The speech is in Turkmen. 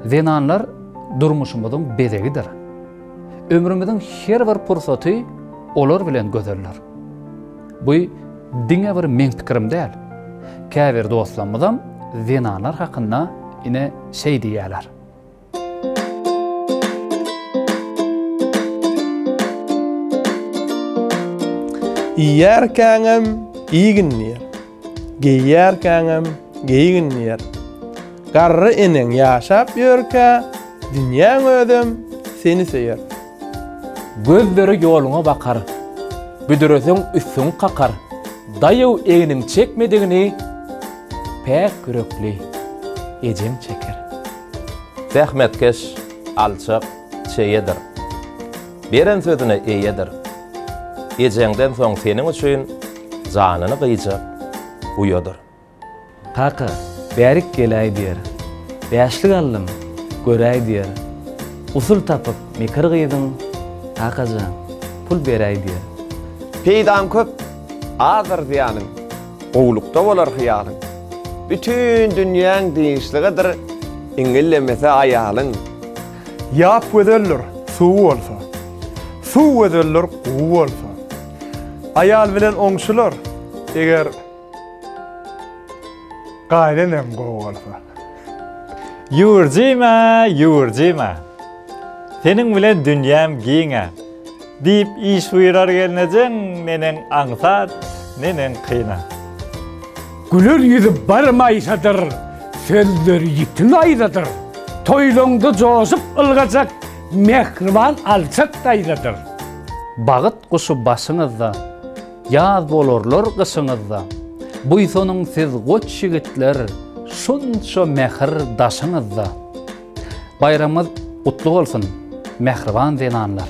Zenanlar durmuşumuzun bezegidir. Ömrümüzün her bir pursatı olar bilen gözeller. Bu diňe bir men pikirim däl. Käbir dostlarymyzam zenanlar hakynda ine şey diýerler. Iyerkäňem iýginýär. Geýerkäňem geýginýär. Garry eneň ýaşap ýörkä, dünýäň ödüm seni seýer. Gözleri yoluňa bakar. Büdüreseň üstüň kakar. Daýaw eginiň çekmedigini pek yürekli ejem çeker. Zähmetkeş alçak çeýedir. Beren sözüne eýedir. Ejengden soň seniň üçin janyny gyjak uýadyr. Kaka, bärik gelay diýer. Bäşlik aldım, göräy diýer. Usul tapyp mekir gyýdyň, kakaja pul beräy diýer. Peýdan köp azar diýanyň, gowlukda bolar hyýalyň. Bütün dünýäň diňişligidir, iňillemese aýalyň. Ýap gözeldir, suw bolsa. Suw gözeldir, gowy bolsa. Aýal bilen oňşular, eger gaýrenem gowy bolsa. Ýurjyma. Seniň bilen dünýäm giňe. Diýip iş buyurar gelnejeň, menen aňsat, menen kyna. Güler yüzü barmaysadır, sözler yitin aydadır. Toyloňda joşup ılgajak, mehriban alçak daýdadır. Bagyt guşy başyňyzda, ýaz bolarlar gyşyňyzda. Buýsanyň siz goç ýigitler, şunça mehir daşyňyzda. Bayramyz gutly bolsun, mehriban zenanlar.